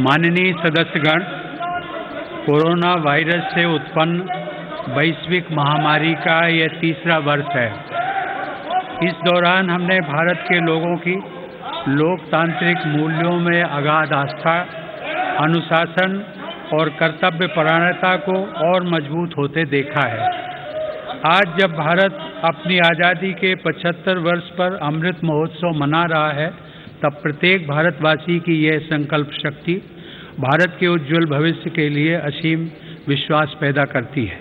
माननीय सदस्यगण, corona virus से उत्पन्न वैश्विक महामारी का यह तीसरा वर्ष है। इस दौरान हमने भारत के लोगों की लोकतांत्रिक मूल्यों में अगाध आस्था, अनुशासन और कर्तव्यपरायणता को और मजबूत होते देखा है। आज जब भारत अपनी आज़ादी के 75 वर्ष पर अमृत महोत्सव मना रहा है, तब प्रत्येक भारतवासी की यह संकल्प शक्ति भारत के उज्जवल भविष्य के लिए असीम विश्वास पैदा करती है।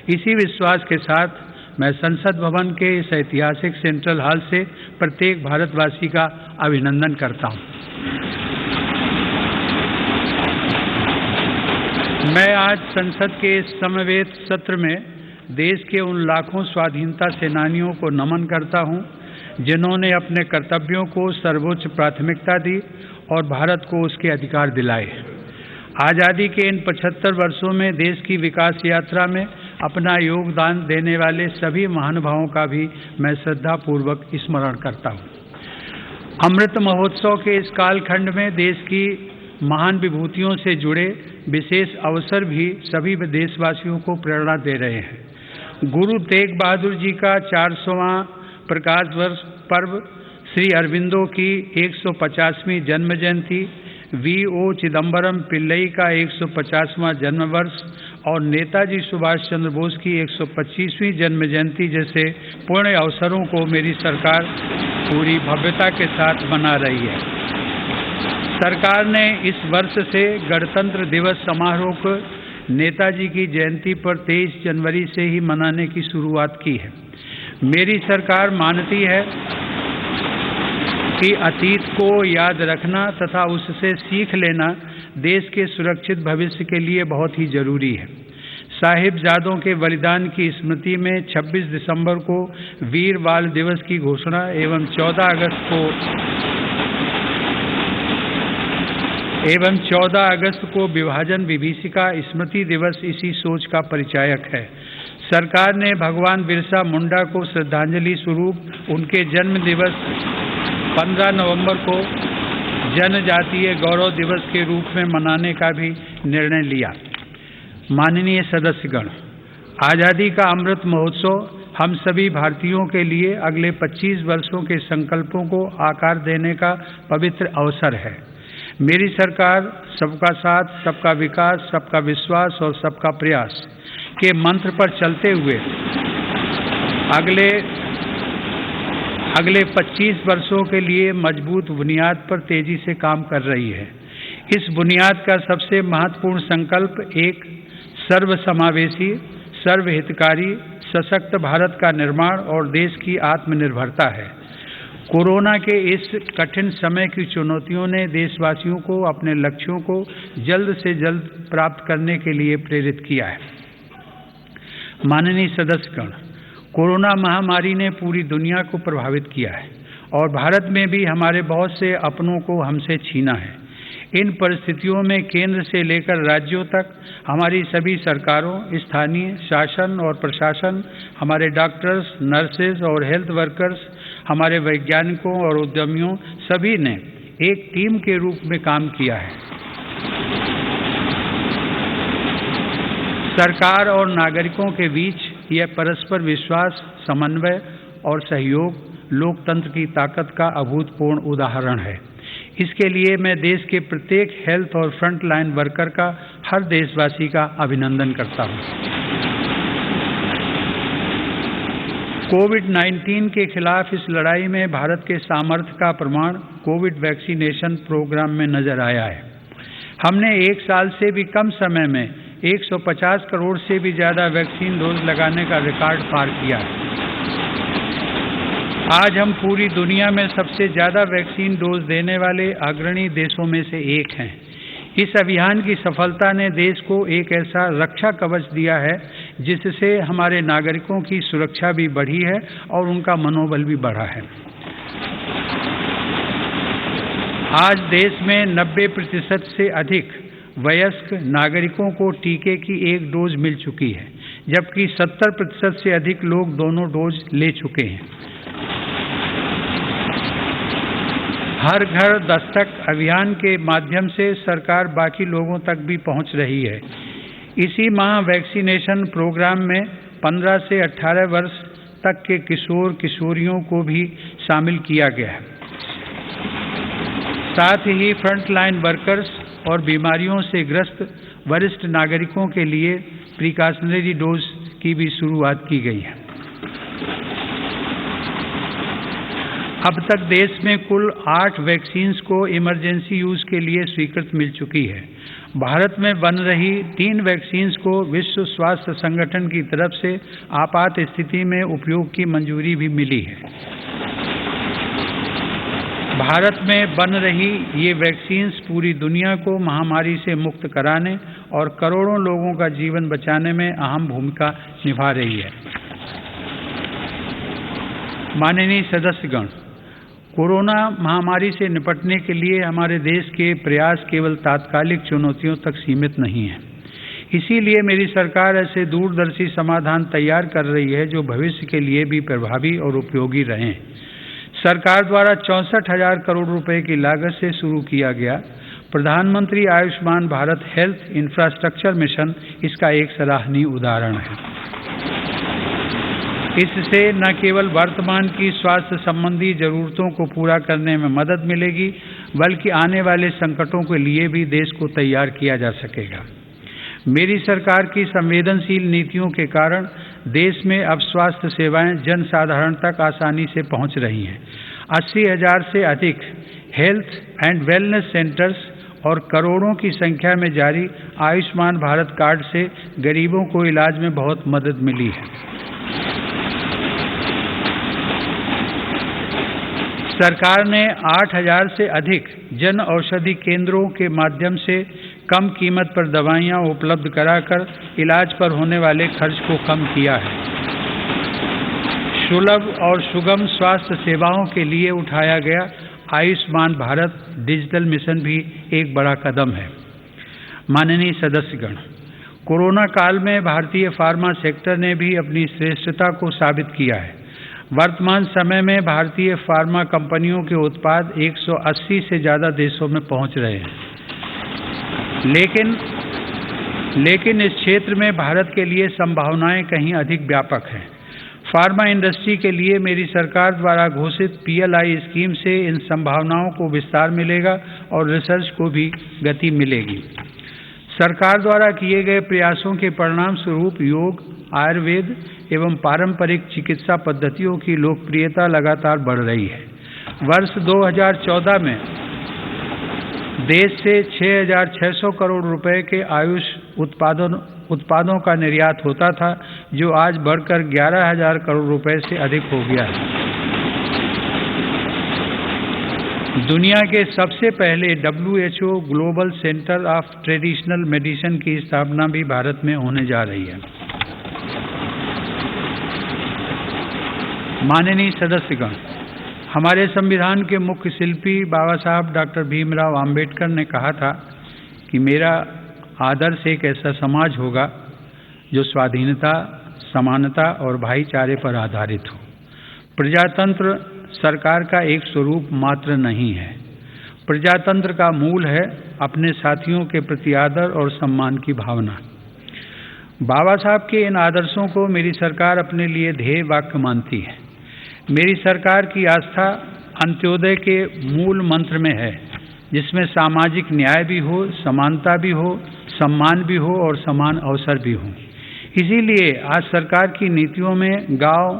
इसी विश्वास के साथ मैं संसद भवन के इस ऐतिहासिक सेंट्रल हॉल से प्रत्येक भारतवासी का अभिनंदन करता हूं। मैं आज संसद के इस समवेत सत्र में देश के उन लाखों स्वाधीनता सेनानियों को नमन करता हूं, जिन्होंने अपने कर्तव्यों को सर्वोच्च प्राथमिकता दी और भारत को उसके अधिकार दिलाए। आज़ादी के इन 75 वर्षों में देश की विकास यात्रा में अपना योगदान देने वाले सभी महानुभावों का भी मैं श्रद्धापूर्वक स्मरण करता हूँ। अमृत महोत्सव के इस कालखंड में देश की महान विभूतियों से जुड़े विशेष अवसर भी सभी देशवासियों को प्रेरणा दे रहे हैं। गुरु तेग बहादुर जी का 400वां प्रकाश वर्ष पर्व, श्री अरविंदो की 150वीं जन्म जयंती, V.O. चिदम्बरम पिल्लई का 150वां जन्म वर्ष और नेताजी सुभाष चंद्र बोस की 125वीं जन्म जयंती जैसे पुण्य अवसरों को मेरी सरकार पूरी भव्यता के साथ मना रही है। सरकार ने इस वर्ष से गणतंत्र दिवस समारोह को नेताजी की जयंती पर 23 जनवरी से ही मनाने की शुरुआत की है। मेरी सरकार मानती है कि अतीत को याद रखना तथा उससे सीख लेना देश के सुरक्षित भविष्य के लिए बहुत ही जरूरी है। साहिबजादों के बलिदान की स्मृति में 26 दिसंबर को वीर बाल दिवस की घोषणा एवं 14 अगस्त को विभाजन विभीषिका स्मृति दिवस इसी सोच का परिचायक है। सरकार ने भगवान बिरसा मुंडा को श्रद्धांजलि स्वरूप उनके जन्म दिवस 15 नवंबर को जनजातीय गौरव दिवस के रूप में मनाने का भी निर्णय लिया। माननीय सदस्यगण, आज़ादी का अमृत महोत्सव हम सभी भारतीयों के लिए अगले 25 वर्षों के संकल्पों को आकार देने का पवित्र अवसर है। मेरी सरकार सबका साथ, सबका विकास, सबका विश्वास और सबका प्रयास के मंत्र पर चलते हुए अगले 25 वर्षों के लिए मजबूत बुनियाद पर तेजी से काम कर रही है। इस बुनियाद का सबसे महत्वपूर्ण संकल्प एक सर्वसमावेशी, सर्वहितकारी, सशक्त भारत का निर्माण और देश की आत्मनिर्भरता है। कोरोना के इस कठिन समय की चुनौतियों ने देशवासियों को अपने लक्ष्यों को जल्द से जल्द प्राप्त करने के लिए प्रेरित किया है। माननीय सदस्यगण, कोरोना महामारी ने पूरी दुनिया को प्रभावित किया है और भारत में भी हमारे बहुत से अपनों को हमसे छीना है। इन परिस्थितियों में केंद्र से लेकर राज्यों तक हमारी सभी सरकारों, स्थानीय शासन और प्रशासन, हमारे डॉक्टर्स, नर्सेज और हेल्थ वर्कर्स, हमारे वैज्ञानिकों और उद्यमियों सभी ने एक टीम के रूप में काम किया है। सरकार और नागरिकों के बीच यह परस्पर विश्वास, समन्वय और सहयोग लोकतंत्र की ताकत का अभूतपूर्व उदाहरण है। इसके लिए मैं देश के प्रत्येक हेल्थ और फ्रंट लाइन वर्कर का, हर देशवासी का अभिनंदन करता हूं। कोविड-19 के खिलाफ इस लड़ाई में भारत के सामर्थ्य का प्रमाण कोविड वैक्सीनेशन प्रोग्राम में नजर आया है। हमने 1 साल से भी कम समय में 150 करोड़ से भी ज़्यादा वैक्सीन डोज लगाने का रिकॉर्ड पार किया है। आज हम पूरी दुनिया में सबसे ज़्यादा वैक्सीन डोज देने वाले अग्रणी देशों में से एक हैं। इस अभियान की सफलता ने देश को एक ऐसा रक्षा कवच दिया है जिससे हमारे नागरिकों की सुरक्षा भी बढ़ी है और उनका मनोबल भी बढ़ा है। आज देश में 90% से अधिक वयस्क नागरिकों को टीके की 1 डोज मिल चुकी है, जबकि 70% से अधिक लोग दोनों डोज ले चुके हैं। हर घर दस्तक अभियान के माध्यम से सरकार बाकी लोगों तक भी पहुंच रही है। इसी माह वैक्सीनेशन प्रोग्राम में 15 से 18 वर्ष तक के किशोर किशोरियों को भी शामिल किया गया है। साथ ही फ्रंटलाइन वर्कर्स और बीमारियों से ग्रस्त वरिष्ठ नागरिकों के लिए प्रिकॉशनरी डोज की भी शुरुआत की गई है। अब तक देश में कुल 8 वैक्सीन्स को इमरजेंसी यूज के लिए स्वीकृत मिल चुकी है। भारत में बन रही 3 वैक्सीन्स को विश्व स्वास्थ्य संगठन की तरफ से आपात स्थिति में उपयोग की मंजूरी भी मिली है। भारत में बन रही ये वैक्सीन्स पूरी दुनिया को महामारी से मुक्त कराने और करोड़ों लोगों का जीवन बचाने में अहम भूमिका निभा रही है। माननीय सदस्यगण, कोरोना महामारी से निपटने के लिए हमारे देश के प्रयास केवल तात्कालिक चुनौतियों तक सीमित नहीं है। इसीलिए मेरी सरकार ऐसे दूरदर्शी समाधान तैयार कर रही है जो भविष्य के लिए भी प्रभावी और उपयोगी रहें। सरकार द्वारा 64,000 करोड़ रुपए की लागत से शुरू किया गया प्रधानमंत्री Ayushman Bharat health infrastructure mission इसका एक सराहनीय उदाहरण है। इससे न केवल वर्तमान की स्वास्थ्य संबंधी जरूरतों को पूरा करने में मदद मिलेगी, बल्कि आने वाले संकटों के लिए भी देश को तैयार किया जा सकेगा। मेरी सरकार की संवेदनशील नीतियों के कारण देश में अब स्वास्थ्य सेवाएं जन साधारण तक आसानी से पहुंच रही हैं। 80,000 से अधिक हेल्थ एंड वेलनेस सेंटर्स और करोड़ों की संख्या में जारी आयुष्मान भारत कार्ड से गरीबों को इलाज में बहुत मदद मिली है। सरकार ने 8,000 से अधिक जन औषधि केंद्रों के माध्यम से कम कीमत पर दवाइयां उपलब्ध कराकर इलाज पर होने वाले खर्च को कम किया है। सुलभ और सुगम स्वास्थ्य सेवाओं के लिए उठाया गया आयुष्मान भारत डिजिटल मिशन भी एक बड़ा कदम है। माननीय सदस्यगण, कोरोना काल में भारतीय फार्मा सेक्टर ने भी अपनी श्रेष्ठता को साबित किया है। वर्तमान समय में भारतीय फार्मा कंपनियों के उत्पाद 180 से ज़्यादा देशों में पहुंच रहे हैं। लेकिन इस क्षेत्र में भारत के लिए संभावनाएं कहीं अधिक व्यापक हैं। फार्मा इंडस्ट्री के लिए मेरी सरकार द्वारा घोषित PLI स्कीम से इन संभावनाओं को विस्तार मिलेगा और रिसर्च को भी गति मिलेगी। सरकार द्वारा किए गए प्रयासों के परिणाम स्वरूप योग, आयुर्वेद एवं पारंपरिक चिकित्सा पद्धतियों की लोकप्रियता लगातार बढ़ रही है। वर्ष 2014 में देश से 6,600 करोड़ रुपए के आयुष उत्पादों का निर्यात होता था, जो आज बढ़कर 11,000 करोड़ रुपए से अधिक हो गया है। दुनिया के सबसे पहले WHO global centre of traditional medicine की स्थापना भी भारत में होने जा रही है। माननीय सदस्यगण, हमारे संविधान के मुख्य शिल्पी बाबा साहब डॉक्टर भीमराव आम्बेडकर ने कहा था कि मेरा आदर्श एक ऐसा समाज होगा जो स्वाधीनता, समानता और भाईचारे पर आधारित हो। प्रजातंत्र सरकार का एक स्वरूप मात्र नहीं है। प्रजातंत्र का मूल है अपने साथियों के प्रति आदर और सम्मान की भावना। बाबा साहब के इन आदर्शों को मेरी सरकार अपने लिए ध्येय वाक्य मानती है। मेरी सरकार की आस्था अंत्योदय के मूल मंत्र में है, जिसमें सामाजिक न्याय भी हो, समानता भी हो, सम्मान भी हो और समान अवसर भी हो। इसीलिए आज सरकार की नीतियों में गांव,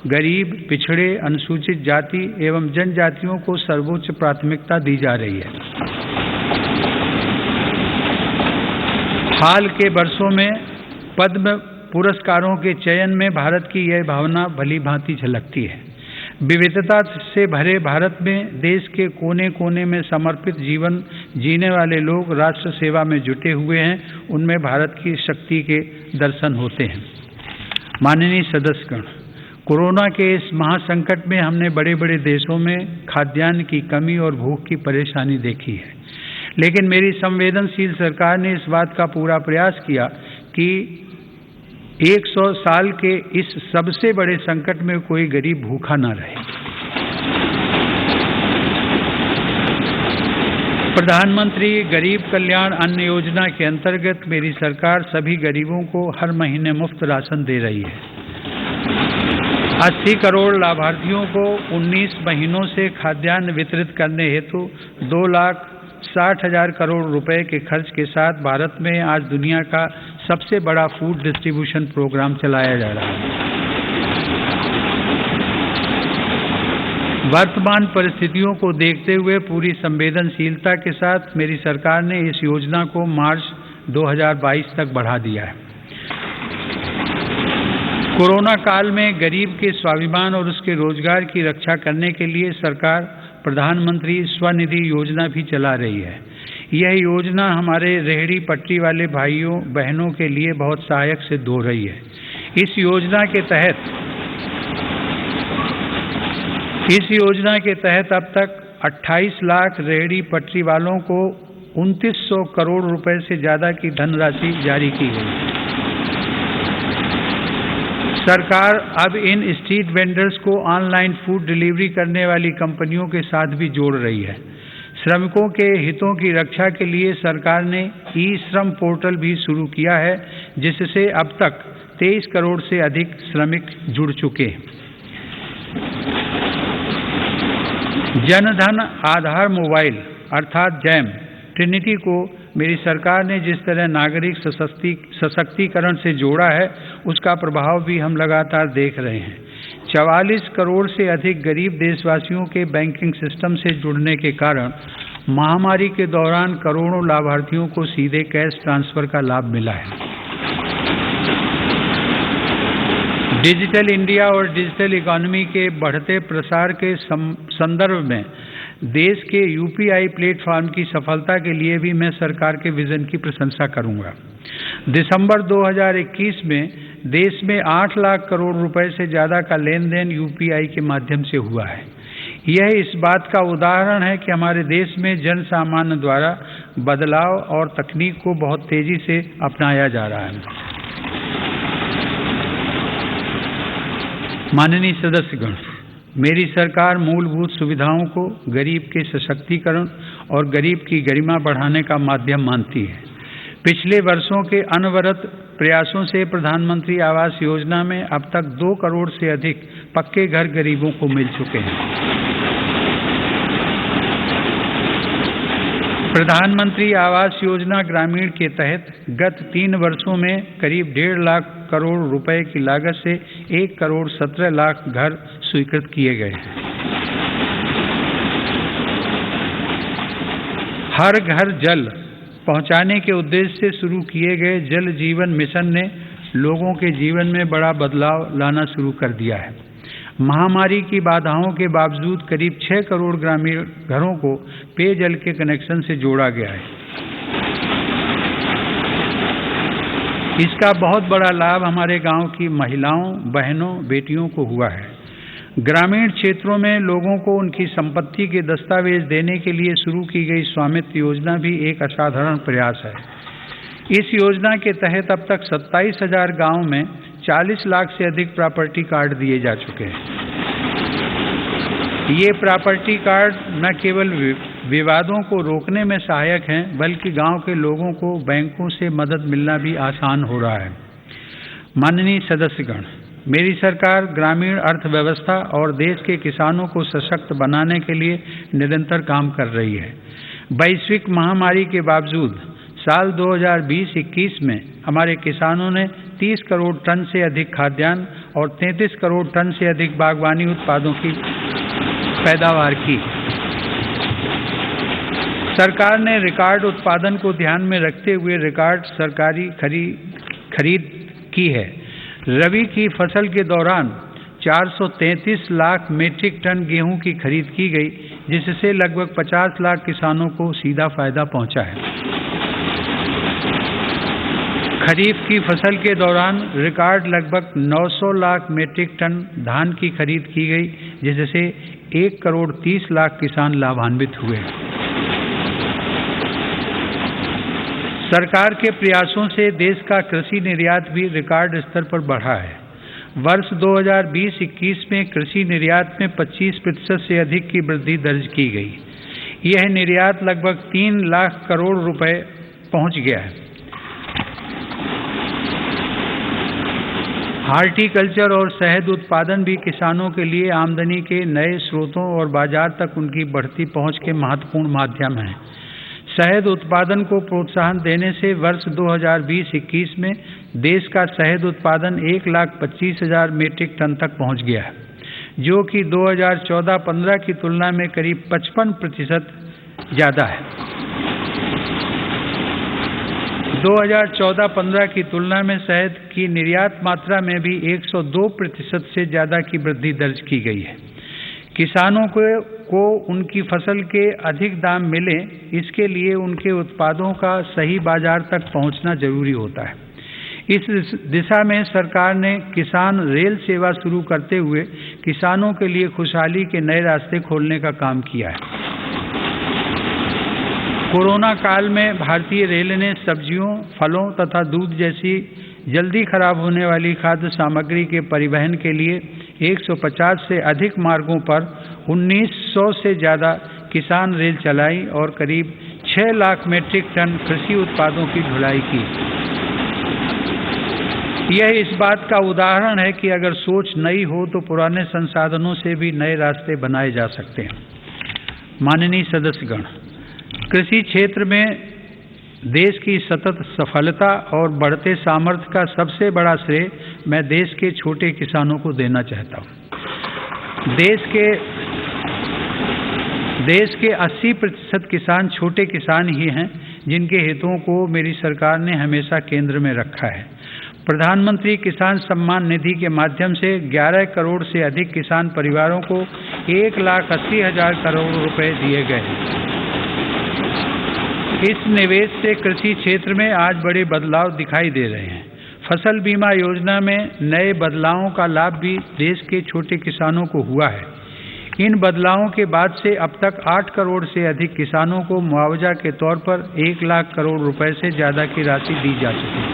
गरीब, पिछड़े, अनुसूचित जाति एवं जनजातियों को सर्वोच्च प्राथमिकता दी जा रही है। हाल के वर्षों में पद्म पुरस्कारों के चयन में भारत की यह भावना भली भांति झलकती है। विविधता से भरे भारत में देश के कोने कोने में समर्पित जीवन जीने वाले लोग राष्ट्र सेवा में जुटे हुए हैं। उनमें भारत की शक्ति के दर्शन होते हैं। माननीय सदस्यगण, कोरोना के इस महासंकट में हमने बड़े बड़े देशों में खाद्यान्न की कमी और भूख की परेशानी देखी है, लेकिन मेरी संवेदनशील सरकार ने इस बात का पूरा प्रयास किया कि 100 साल के इस सबसे बड़े संकट में कोई गरीब भूखा न रहे। प्रधानमंत्री गरीब कल्याण अन्न योजना के अंतर्गत मेरी सरकार सभी गरीबों को हर महीने मुफ्त राशन दे रही है। 80 करोड़ लाभार्थियों को 19 महीनों से खाद्यान्न वितरित करने हेतु 2,60,000 करोड़ रुपए के खर्च के साथ भारत में आज दुनिया का सबसे बड़ा फूड डिस्ट्रीब्यूशन प्रोग्राम चलाया जा रहा है। वर्तमान परिस्थितियों को देखते हुए पूरी संवेदनशीलता के साथ मेरी सरकार ने इस योजना को मार्च 2022 तक बढ़ा दिया है। कोरोना काल में गरीब के स्वाभिमान और उसके रोजगार की रक्षा करने के लिए सरकार प्रधानमंत्री स्वनिधि योजना भी चला रही है। यह योजना हमारे रेहड़ी पटरी वाले भाइयों बहनों के लिए बहुत सहायक सिद्ध हो रही है। इस योजना के तहत अब तक 28 लाख रेहड़ी पटरी वालों को 2900 करोड़ रुपए से ज़्यादा की धनराशि जारी की गई है। सरकार अब इन स्ट्रीट वेंडर्स को ऑनलाइन फूड डिलीवरी करने वाली कंपनियों के साथ भी जोड़ रही है। श्रमिकों के हितों की रक्षा के लिए सरकार ने ई-श्रम पोर्टल भी शुरू किया है, जिससे अब तक 23 करोड़ से अधिक श्रमिक जुड़ चुके हैं। जनधन आधार मोबाइल अर्थात जैम ट्रिनिटी को मेरी सरकार ने जिस तरह नागरिक सशक्तिकरण से जोड़ा है, उसका प्रभाव भी हम लगातार देख रहे हैं। 44 करोड़ से अधिक गरीब देशवासियों के बैंकिंग सिस्टम से जुड़ने के कारण महामारी के दौरान करोड़ों लाभार्थियों को सीधे कैश ट्रांसफर का लाभ मिला है। डिजिटल इंडिया और डिजिटल इकोनॉमी के बढ़ते प्रसार के संदर्भ में देश के यूपीआई प्लेटफॉर्म की सफलता के लिए भी मैं सरकार के विजन की प्रशंसा करूंगा। दिसंबर 2021 में देश में 8 लाख करोड़ रुपए से ज़्यादा का लेन देन यूपीआई के माध्यम से हुआ है। यह इस बात का उदाहरण है कि हमारे देश में जन सामान्य द्वारा बदलाव और तकनीक को बहुत तेजी से अपनाया जा रहा है। माननीय सदस्यगण, मेरी सरकार मूलभूत सुविधाओं को गरीब के सशक्तिकरण और गरीब की गरिमा बढ़ाने का माध्यम मानती है। पिछले वर्षों के अनवरत प्रयासों से प्रधानमंत्री आवास योजना में अब तक 2 करोड़ से अधिक पक्के घर गरीबों को मिल चुके हैं। प्रधानमंत्री आवास योजना ग्रामीण के तहत गत 3 वर्षों में करीब 1.5 लाख करोड़ रुपए की लागत से 1 करोड़ 17 लाख घर स्वीकृत किए गए हैं। हर घर जल पहुंचाने के उद्देश्य से शुरू किए गए जल जीवन मिशन ने लोगों के जीवन में बड़ा बदलाव लाना शुरू कर दिया है। महामारी की बाधाओं के बावजूद करीब 6 करोड़ ग्रामीण घरों को पेयजल के कनेक्शन से जोड़ा गया है। इसका बहुत बड़ा लाभ हमारे गांव की महिलाओं, बहनों, बेटियों को हुआ है। ग्रामीण क्षेत्रों में लोगों को उनकी संपत्ति के दस्तावेज देने के लिए शुरू की गई स्वामित्व योजना भी एक असाधारण प्रयास है। इस योजना के तहत अब तक 27,000 गाँव में 40 लाख से अधिक प्रॉपर्टी कार्ड दिए जा चुके हैं। ये प्रॉपर्टी कार्ड न केवल विवादों को रोकने में सहायक हैं, बल्कि गांव के लोगों को बैंकों से मदद मिलना भी आसान हो रहा है। माननीय सदस्यगण, मेरी सरकार ग्रामीण अर्थव्यवस्था और देश के किसानों को सशक्त बनाने के लिए निरंतर काम कर रही है। वैश्विक महामारी के बावजूद साल 2020-21 में हमारे किसानों ने 30 करोड़ टन से अधिक खाद्यान्न और 33 करोड़ टन से अधिक बागवानी उत्पादों की पैदावार की। सरकार ने रिकॉर्ड उत्पादन को ध्यान में रखते हुए रिकॉर्ड सरकारी खरीद की है। रबी की फसल के दौरान 433 लाख मीट्रिक टन गेहूं की खरीद की गई, जिससे लगभग 50 लाख किसानों को सीधा फायदा पहुंचा है। खरीफ की फसल के दौरान रिकॉर्ड लगभग 900 लाख मीट्रिक टन धान की खरीद की गई, जिससे 1 करोड़ 30 लाख किसान लाभान्वित हुए। सरकार के प्रयासों से देश का कृषि निर्यात भी रिकॉर्ड स्तर पर बढ़ा है। वर्ष 2020-21 में कृषि निर्यात में 25% से अधिक की वृद्धि दर्ज की गई। यह निर्यात लगभग 3 लाख करोड़ रुपए पहुंच गया है। हार्टिकल्चर और शहद उत्पादन भी किसानों के लिए आमदनी के नए स्रोतों और बाजार तक उनकी बढ़ती पहुंच के महत्वपूर्ण माध्यम हैं। शहद उत्पादन को प्रोत्साहन देने से वर्ष 2020-21 में देश का शहद उत्पादन 1,25,000 मीट्रिक टन तक पहुंच गया है, जो कि 2014-15 की तुलना में करीब 55% ज़्यादा है। 2014-15 की तुलना में शहद की निर्यात मात्रा में भी 102% से ज़्यादा की वृद्धि दर्ज की गई है। किसानों को उनकी फसल के अधिक दाम मिले, इसके लिए उनके उत्पादों का सही बाजार तक पहुंचना जरूरी होता है। इस दिशा में सरकार ने किसान रेल सेवा शुरू करते हुए किसानों के लिए खुशहाली के नए रास्ते खोलने का काम किया है। कोरोना काल में भारतीय रेल ने सब्जियों, फलों तथा दूध जैसी जल्दी खराब होने वाली खाद्य सामग्री के परिवहन के लिए 150 से अधिक मार्गों पर 1900 से ज़्यादा किसान रेल चलाई और करीब 6 लाख मीट्रिक टन कृषि उत्पादों की ढुलाई की। यह इस बात का उदाहरण है कि अगर सोच नई हो तो पुराने संसाधनों से भी नए रास्ते बनाए जा सकते हैं। माननीय सदस्यगण, कृषि क्षेत्र में देश की सतत सफलता और बढ़ते सामर्थ्य का सबसे बड़ा श्रेय मैं देश के छोटे किसानों को देना चाहता हूँ। देश के 80% किसान छोटे किसान ही हैं, जिनके हितों को मेरी सरकार ने हमेशा केंद्र में रखा है। प्रधानमंत्री किसान सम्मान निधि के माध्यम से 11 करोड़ से अधिक किसान परिवारों को 1,80,000 करोड़ रुपए दिए गए हैं। इस निवेश से कृषि क्षेत्र में आज बड़े बदलाव दिखाई दे रहे हैं। फसल बीमा योजना में नए बदलावों का लाभ भी देश के छोटे किसानों को हुआ है। इन बदलावों के बाद से अब तक 8 करोड़ से अधिक किसानों को मुआवजा के तौर पर 1 लाख करोड़ रुपए से ज़्यादा की राशि दी जा चुकी है।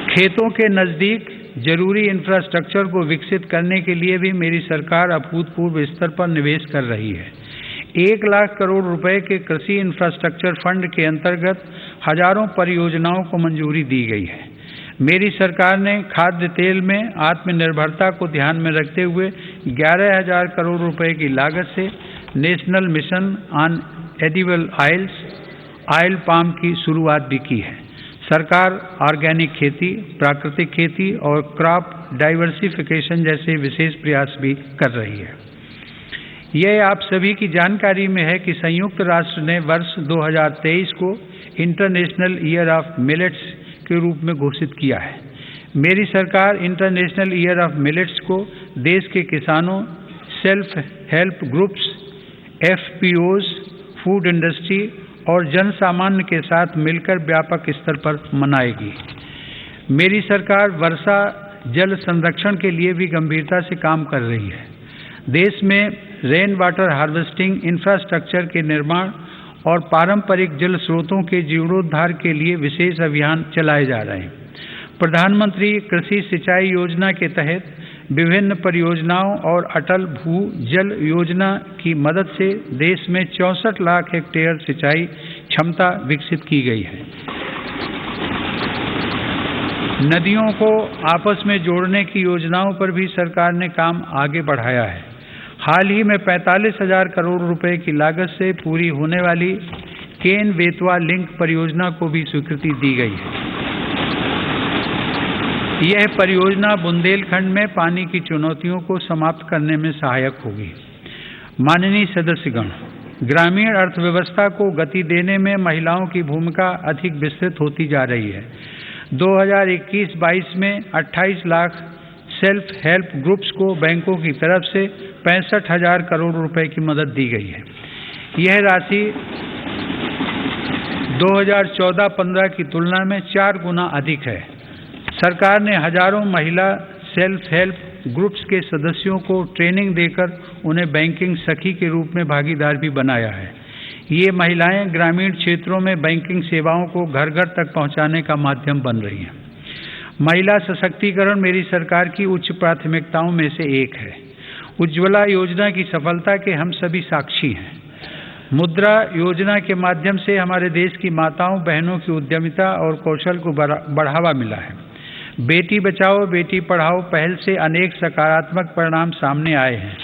खेतों के नज़दीक जरूरी इंफ्रास्ट्रक्चर को विकसित करने के लिए भी मेरी सरकार अभूतपूर्व स्तर पर निवेश कर रही है। 1 लाख करोड़ रुपए के कृषि इंफ्रास्ट्रक्चर फंड के अंतर्गत हजारों परियोजनाओं को मंजूरी दी गई है। मेरी सरकार ने खाद्य तेल में आत्मनिर्भरता को ध्यान में रखते हुए 11,000 करोड़ रुपए की लागत से national mission on edible oil palm की शुरुआत भी की है। सरकार ऑर्गेनिक खेती, प्राकृतिक खेती और क्रॉप डाइवर्सिफिकेशन जैसे विशेष प्रयास भी कर रही है। यह आप सभी की जानकारी में है कि संयुक्त राष्ट्र ने वर्ष 2023 को इंटरनेशनल ईयर ऑफ मिलेट्स के रूप में घोषित किया है। मेरी सरकार इंटरनेशनल ईयर ऑफ मिलेट्स को देश के किसानों, self help groups, FPOs, food industry और जन सामान्य के साथ मिलकर व्यापक स्तर पर मनाएगी। मेरी सरकार वर्षा जल संरक्षण के लिए भी गंभीरता से काम कर रही है। देश में रेन वाटर हार्वेस्टिंग इंफ्रास्ट्रक्चर के निर्माण और पारंपरिक जल स्रोतों के जीर्णोद्धार के लिए विशेष अभियान चलाए जा रहे हैं। प्रधानमंत्री कृषि सिंचाई योजना के तहत विभिन्न परियोजनाओं और अटल भू जल योजना की मदद से देश में 64 लाख हेक्टेयर सिंचाई क्षमता विकसित की गई है। नदियों को आपस में जोड़ने की योजनाओं पर भी सरकार ने काम आगे बढ़ाया है। हाल ही में 45,000 करोड़ रुपए की लागत से पूरी होने वाली केन बेतवा लिंक परियोजना को भी स्वीकृति दी गई है। यह परियोजना बुंदेलखंड में पानी की चुनौतियों को समाप्त करने में सहायक होगी। माननीय सदस्यगण, ग्रामीण अर्थव्यवस्था को गति देने में महिलाओं की भूमिका अधिक विस्तृत होती जा रही है। 2021-22 में 28 लाख सेल्फ हेल्प ग्रुप्स को बैंकों की तरफ से 65,000 करोड़ रुपए की मदद दी गई है। यह राशि 2014-15 की तुलना में 4 गुना अधिक है। सरकार ने हजारों महिला सेल्फ हेल्प ग्रुप्स के सदस्यों को ट्रेनिंग देकर उन्हें बैंकिंग सखी के रूप में भागीदार भी बनाया है। ये महिलाएं ग्रामीण क्षेत्रों में बैंकिंग सेवाओं को घर घर तक पहुंचाने का माध्यम बन रही हैं। महिला सशक्तिकरण मेरी सरकार की उच्च प्राथमिकताओं में से एक है। उज्ज्वला योजना की सफलता के हम सभी साक्षी हैं। मुद्रा योजना के माध्यम से हमारे देश की माताओं बहनों की उद्यमिता और कौशल को बढ़ावा मिला है। बेटी बचाओ बेटी पढ़ाओ पहल से अनेक सकारात्मक परिणाम सामने आए हैं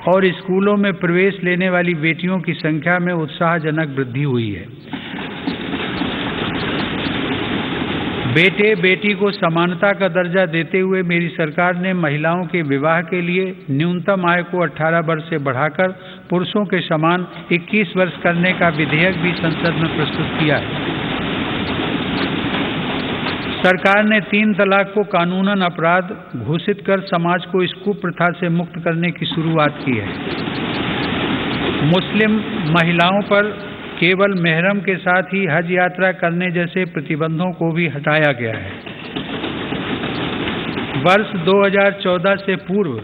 और स्कूलों में प्रवेश लेने वाली बेटियों की संख्या में उत्साहजनक वृद्धि हुई है। बेटे बेटी को समानता का दर्जा देते हुए मेरी सरकार ने महिलाओं के विवाह के लिए न्यूनतम आय को 18 वर्ष से बढ़ाकर पुरुषों के समान 21 वर्ष करने का विधेयक भी संसद में प्रस्तुत किया है। सरकार ने 3 तलाक को कानूनन अपराध घोषित कर समाज को इस कुप्रथा से मुक्त करने की शुरुआत की है। मुस्लिम महिलाओं पर केवल मेहरम के साथ ही हज यात्रा करने जैसे प्रतिबंधों को भी हटाया गया है। वर्ष 2014 से पूर्व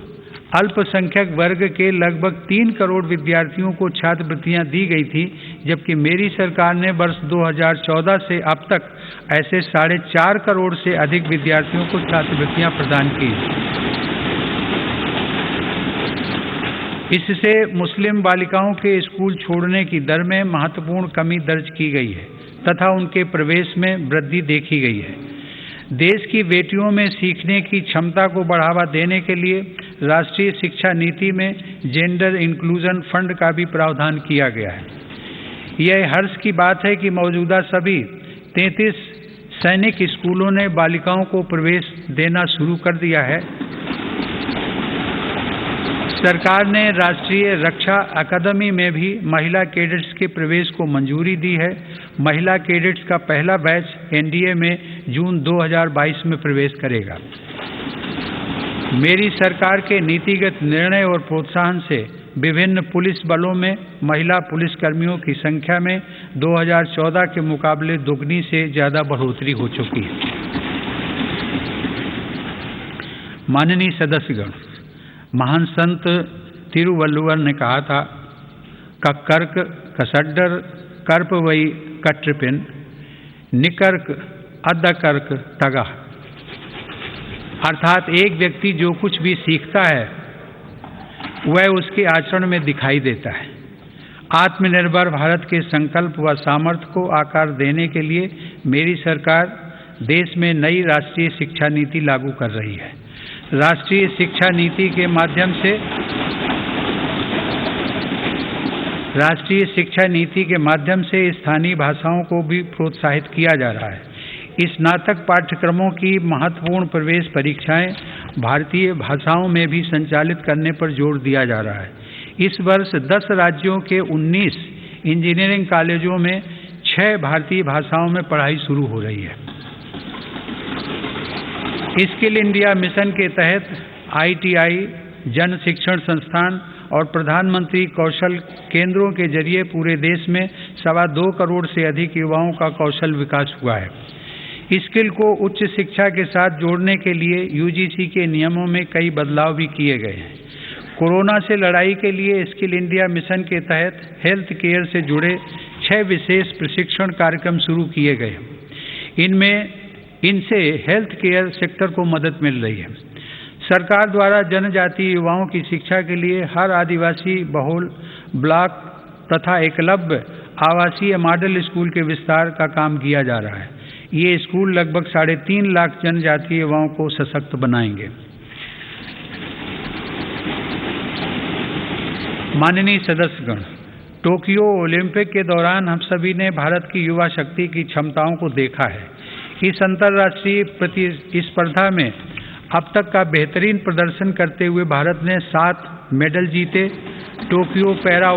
अल्पसंख्यक वर्ग के लगभग 3 करोड़ विद्यार्थियों को छात्रवृत्तियां दी गई थी, जबकि मेरी सरकार ने वर्ष 2014 से अब तक ऐसे 4.5 करोड़ से अधिक विद्यार्थियों को छात्रवृत्तियां प्रदान की। इससे मुस्लिम बालिकाओं के स्कूल छोड़ने की दर में महत्वपूर्ण कमी दर्ज की गई है तथा उनके प्रवेश में वृद्धि देखी गई है। देश की बेटियों में सीखने की क्षमता को बढ़ावा देने के लिए राष्ट्रीय शिक्षा नीति में जेंडर इंक्लूजन फंड का भी प्रावधान किया गया है। यह हर्ष की बात है कि मौजूदा सभी 33 सैनिक स्कूलों ने बालिकाओं को प्रवेश देना शुरू कर दिया है। सरकार ने राष्ट्रीय रक्षा अकादमी में भी महिला कैडेट्स के प्रवेश को मंजूरी दी है। महिला कैडेट्स का पहला बैच एनडीए में जून 2022 में प्रवेश करेगा। मेरी सरकार के नीतिगत निर्णय और प्रोत्साहन से विभिन्न पुलिस बलों में महिला पुलिसकर्मियों की संख्या में 2014 के मुकाबले दोगुनी से ज़्यादा बढ़ोतरी हो चुकी है। माननीय सदस्यगण, महान संत तिरुवल्लुवर ने कहा था, कक्कर्क कसड्डर कर्प वई कट्रिपिन निकर्क अद्दकर्क तगा। अर्थात एक व्यक्ति जो कुछ भी सीखता है वह उसके आचरण में दिखाई देता है। आत्मनिर्भर भारत के संकल्प व सामर्थ्य को आकार देने के लिए मेरी सरकार देश में नई राष्ट्रीय शिक्षा नीति लागू कर रही है। राष्ट्रीय शिक्षा नीति के माध्यम से स्थानीय भाषाओं को भी प्रोत्साहित किया जा रहा है। स्नातक पाठ्यक्रमों की महत्वपूर्ण प्रवेश परीक्षाएं भारतीय भाषाओं में भी संचालित करने पर जोर दिया जा रहा है। इस वर्ष 10 राज्यों के 19 इंजीनियरिंग कॉलेजों में 6 भारतीय भाषाओं में पढ़ाई शुरू हो रही है। स्किल इंडिया मिशन के तहत ITI, जन शिक्षण संस्थान और प्रधानमंत्री कौशल केंद्रों के जरिए पूरे देश में 2.25 करोड़ से अधिक युवाओं का कौशल विकास हुआ है। स्किल को उच्च शिक्षा के साथ जोड़ने के लिए UGC के नियमों में कई बदलाव भी किए गए हैं। कोरोना से लड़ाई के लिए स्किल इंडिया मिशन के तहत हेल्थ केयर से जुड़े 6 विशेष प्रशिक्षण कार्यक्रम शुरू किए गए। इनसे हेल्थ केयर सेक्टर को मदद मिल रही है। सरकार द्वारा जनजातीय युवाओं की शिक्षा के लिए हर आदिवासी बहुल ब्लॉक तथा एकलव्य आवासीय मॉडल स्कूल के विस्तार का काम किया जा रहा है। ये स्कूल लगभग 3.5 लाख जनजातीय युवाओं को सशक्त बनाएंगे। माननीय सदस्यगण, टोक्यो ओलंपिक के दौरान हम सभी ने भारत की युवा शक्ति की क्षमताओं को देखा है। इस अंतर्राष्ट्रीय प्रतिस्पर्धा में अब तक का बेहतरीन प्रदर्शन करते हुए भारत ने 7 मेडल जीते। टोक्यो पैरा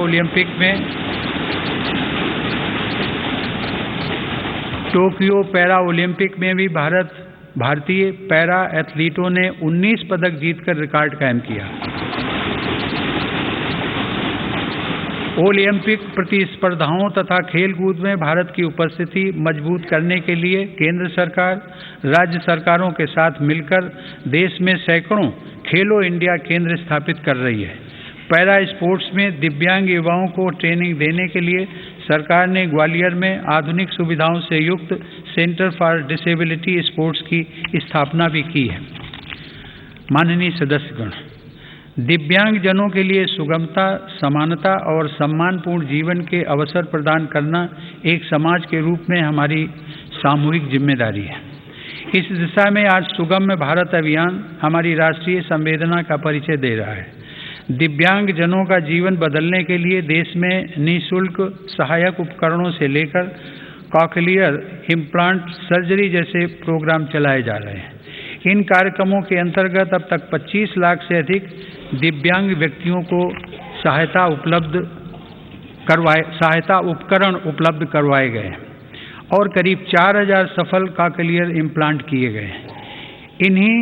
ओलंपिक में भी भारतीय पैरा एथलीटों ने 19 पदक जीतकर रिकॉर्ड कायम किया। ओलंपिक प्रतिस्पर्धाओं तथा खेलकूद में भारत की उपस्थिति मजबूत करने के लिए केंद्र सरकार राज्य सरकारों के साथ मिलकर देश में सैकड़ों खेलो इंडिया केंद्र स्थापित कर रही है। पैरा स्पोर्ट्स में दिव्यांग युवाओं को ट्रेनिंग देने के लिए सरकार ने ग्वालियर में आधुनिक सुविधाओं से युक्त सेंटर फॉर डिसेबिलिटी स्पोर्ट्स की स्थापना भी की है। माननीय सदस्यगण, दिव्यांग जनों के लिए सुगमता, समानता और सम्मानपूर्ण जीवन के अवसर प्रदान करना एक समाज के रूप में हमारी सामूहिक जिम्मेदारी है। इस दिशा में आज सुगम्य भारत अभियान हमारी राष्ट्रीय संवेदना का परिचय दे रहा है। दिव्यांग जनों का जीवन बदलने के लिए देश में निःशुल्क सहायक उपकरणों से लेकर कॉकलियर इम्प्लांट सर्जरी जैसे प्रोग्राम चलाए जा रहे हैं। इन कार्यक्रमों के अंतर्गत अब तक 25 लाख से अधिक दिव्यांग व्यक्तियों को सहायता उपकरण उपलब्ध करवाए गए और करीब 4000 सफल कॉकलियर इम्प्लांट किए गए। इन्हीं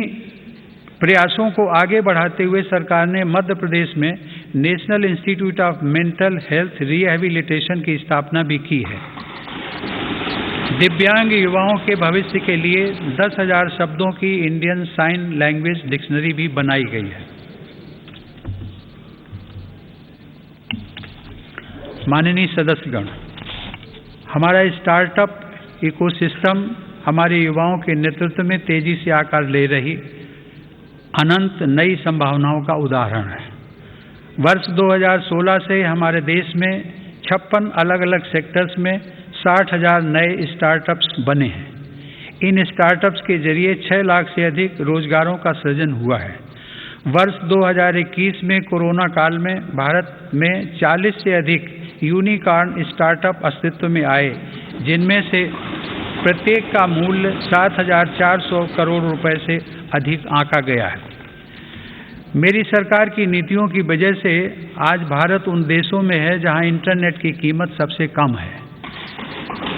प्रयासों को आगे बढ़ाते हुए सरकार ने मध्य प्रदेश में national institute of mental health rehabilitation की स्थापना भी की है। दिव्यांग युवाओं के भविष्य के लिए 10,000 शब्दों की इंडियन साइन लैंग्वेज डिक्शनरी भी बनाई गई है। माननीय सदस्यगण, हमारा स्टार्टअप इकोसिस्टम हमारे युवाओं के नेतृत्व में तेजी से आकार ले रही अनंत नई संभावनाओं का उदाहरण है। वर्ष 2016 से हमारे देश में 56 अलग अलग सेक्टर्स में 60,000 नए स्टार्टअप्स बने हैं। इन स्टार्टअप्स के जरिए 6 लाख से अधिक रोजगारों का सृजन हुआ है। वर्ष 2021 में कोरोना काल में भारत में 40 से अधिक यूनिकॉर्न स्टार्टअप अस्तित्व में आए, जिनमें से प्रत्येक का मूल्य 7,400 करोड़ रुपए से अधिक आंका गया है। मेरी सरकार की नीतियों की वजह से आज भारत उन देशों में है जहां इंटरनेट की कीमत सबसे कम है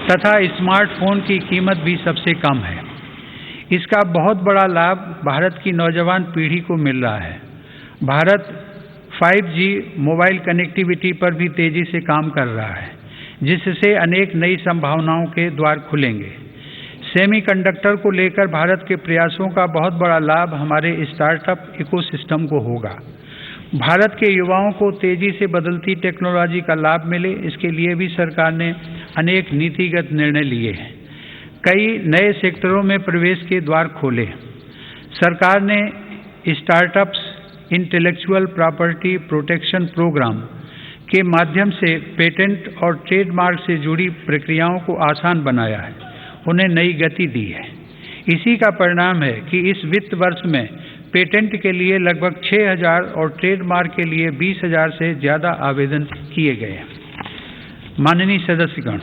तथा स्मार्टफोन की कीमत भी सबसे कम है। इसका बहुत बड़ा लाभ भारत की नौजवान पीढ़ी को मिल रहा है। भारत 5G मोबाइल कनेक्टिविटी पर भी तेजी से काम कर रहा है, जिससे अनेक नई संभावनाओं के द्वार खुलेंगे। सेमीकंडक्टर को लेकर भारत के प्रयासों का बहुत बड़ा लाभ हमारे स्टार्टअप इकोसिस्टम को होगा। भारत के युवाओं को तेजी से बदलती टेक्नोलॉजी का लाभ मिले, इसके लिए भी सरकार ने अनेक नीतिगत निर्णय लिए हैं। कई नए सेक्टरों में प्रवेश के द्वार खोले। सरकार ने startups intellectual property protection programme के माध्यम से पेटेंट और ट्रेडमार्क से जुड़ी प्रक्रियाओं को आसान बनाया है, उन्हें नई गति दी है। इसी का परिणाम है कि इस वित्त वर्ष में पेटेंट के लिए लगभग 6,000 और ट्रेडमार्क के लिए 20,000 से ज़्यादा आवेदन किए गए हैं। माननीय सदस्यगण,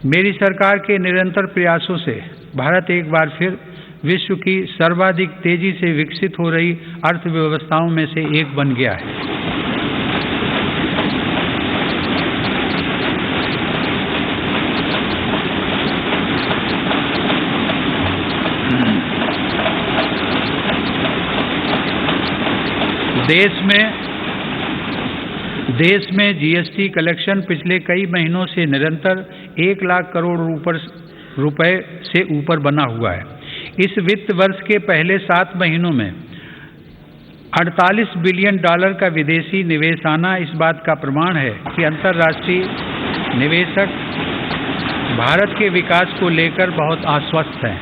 मेरी सरकार के निरंतर प्रयासों से भारत एक बार फिर विश्व की सर्वाधिक तेजी से विकसित हो रही अर्थव्यवस्थाओं में से एक बन गया है। देश में जीएसटी कलेक्शन पिछले कई महीनों से निरंतर 1 लाख करोड़ रुपए से ऊपर बना हुआ है। इस वित्त वर्ष के पहले 7 महीनों में $48 बिलियन का विदेशी निवेश आना इस बात का प्रमाण है कि अंतर्राष्ट्रीय निवेशक भारत के विकास को लेकर बहुत आश्वस्त हैं।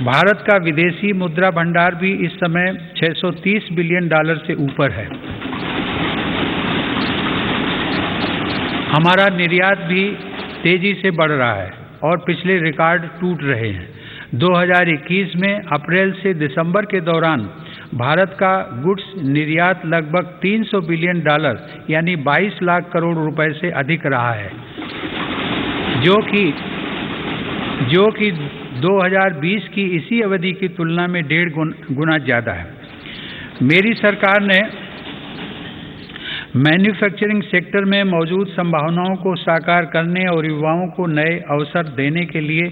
भारत का विदेशी मुद्रा भंडार भी इस समय $630 बिलियन से ऊपर है। हमारा निर्यात भी तेजी से बढ़ रहा है और पिछले रिकॉर्ड टूट रहे हैं। 2021 में अप्रैल से दिसंबर के दौरान भारत का गुड्स निर्यात लगभग $300 बिलियन यानी 22 लाख करोड़ रुपए से अधिक रहा है, जो कि 2020 की इसी अवधि की तुलना में 1.5 गुना ज़्यादा है। मेरी सरकार ने मैन्युफैक्चरिंग सेक्टर में मौजूद संभावनाओं को साकार करने और युवाओं को नए अवसर देने के लिए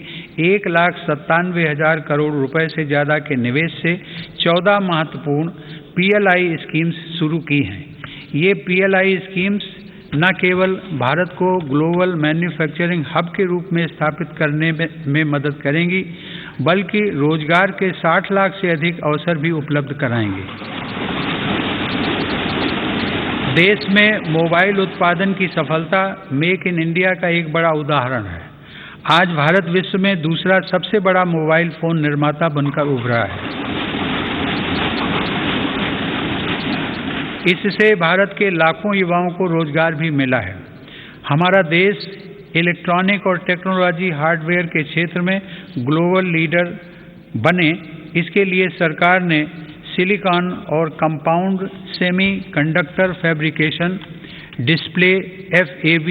1,97,000 करोड़ रुपए से ज़्यादा के निवेश से 14 महत्वपूर्ण PLI स्कीम्स शुरू की हैं। ये PLI स्कीम्स न केवल भारत को ग्लोबल मैन्युफैक्चरिंग हब के रूप में स्थापित करने में मदद करेंगी, बल्कि रोजगार के 60 लाख से अधिक अवसर भी उपलब्ध कराएंगे। देश में मोबाइल उत्पादन की सफलता मेक इन इंडिया का एक बड़ा उदाहरण है। आज भारत विश्व में दूसरा सबसे बड़ा मोबाइल फोन निर्माता बनकर उभरा है। इससे भारत के लाखों युवाओं को रोजगार भी मिला है। हमारा देश इलेक्ट्रॉनिक और टेक्नोलॉजी हार्डवेयर के क्षेत्र में ग्लोबल लीडर बने, इसके लिए सरकार ने सिलिकॉन और compound semiconductor fabrication, display, FAB,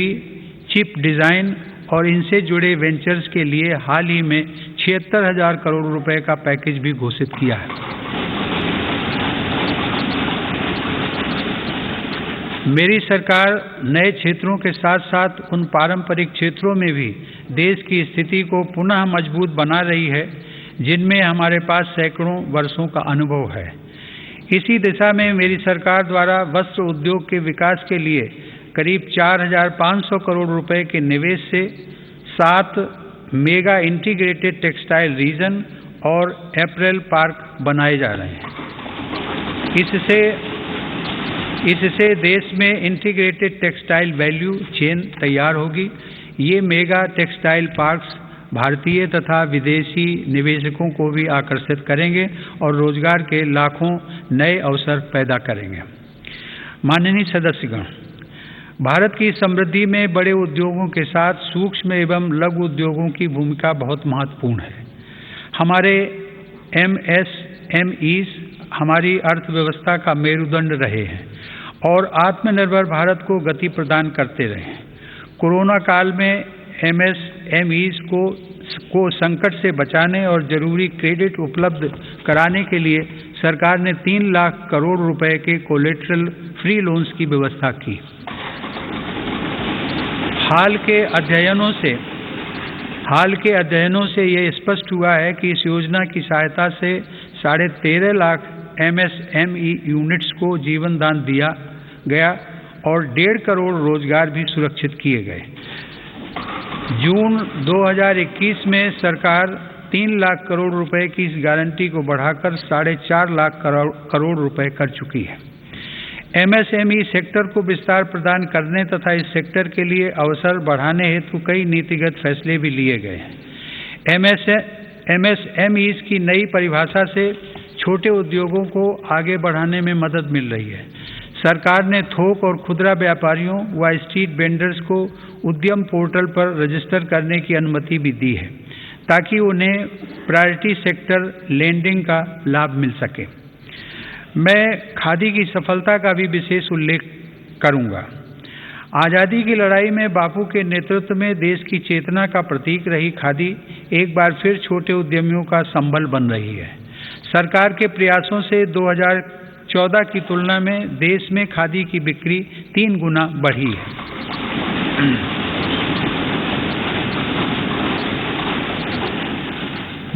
chip design और इनसे जुड़े वेंचर्स के लिए हाल ही में 76,000 करोड़ रुपए का पैकेज भी घोषित किया है। मेरी सरकार नए क्षेत्रों के साथ साथ उन पारंपरिक क्षेत्रों में भी देश की स्थिति को पुनः मजबूत बना रही है जिनमें हमारे पास सैकड़ों वर्षों का अनुभव है। इसी दिशा में मेरी सरकार द्वारा वस्त्र उद्योग के विकास के लिए करीब 4,500 करोड़ रुपए के निवेश से 7 मेगा इंटीग्रेटेड टेक्सटाइल रीजन और अपैरल पार्क बनाए जा रहे हैं। इससे देश में इंटीग्रेटेड टेक्सटाइल वैल्यू चेन तैयार होगी। ये मेगा टेक्सटाइल पार्क्स भारतीय तथा विदेशी निवेशकों को भी आकर्षित करेंगे और रोजगार के लाखों नए अवसर पैदा करेंगे। माननीय सदस्यगण, भारत की समृद्धि में बड़े उद्योगों के साथ सूक्ष्म एवं लघु उद्योगों की भूमिका बहुत महत्वपूर्ण है। हमारे MSMEs हमारी अर्थव्यवस्था का मेरुदंड रहे हैं और आत्मनिर्भर भारत को गति प्रदान करते रहे हैं। कोरोना काल में MSMEs को संकट से बचाने और जरूरी क्रेडिट उपलब्ध कराने के लिए सरकार ने 3 लाख करोड़ रुपए के कोलेटरल फ्री लोन्स की व्यवस्था की। हाल के अध्ययनों से ये स्पष्ट हुआ है कि इस योजना की सहायता से 13.5 लाख MSME यूनिट्स को जीवन दान दिया गया और 1.5 करोड़ रोजगार भी सुरक्षित किए गए। जून 2021 में सरकार 3 लाख करोड़ रुपए की इस गारंटी को बढ़ाकर 4.5 लाख करोड़ रुपए कर चुकी है। MSME सेक्टर को विस्तार प्रदान करने तथा इस सेक्टर के लिए अवसर बढ़ाने हेतु कई नीतिगत फैसले भी लिए गए हैं। MSMEs की नई परिभाषा से छोटे उद्योगों को आगे बढ़ाने में मदद मिल रही है। सरकार ने थोक और खुदरा व्यापारियों व स्ट्रीट वेंडर्स को उद्यम पोर्टल पर रजिस्टर करने की अनुमति भी दी है ताकि उन्हें प्रायोरिटी सेक्टर लेंडिंग का लाभ मिल सके। मैं खादी की सफलता का भी विशेष उल्लेख करूंगा। आज़ादी की लड़ाई में बापू के नेतृत्व में देश की चेतना का प्रतीक रही खादी एक बार फिर छोटे उद्यमियों का संबल बन रही है। सरकार के प्रयासों से 2014 की तुलना में देश में खादी की बिक्री 3 गुना बढ़ी है।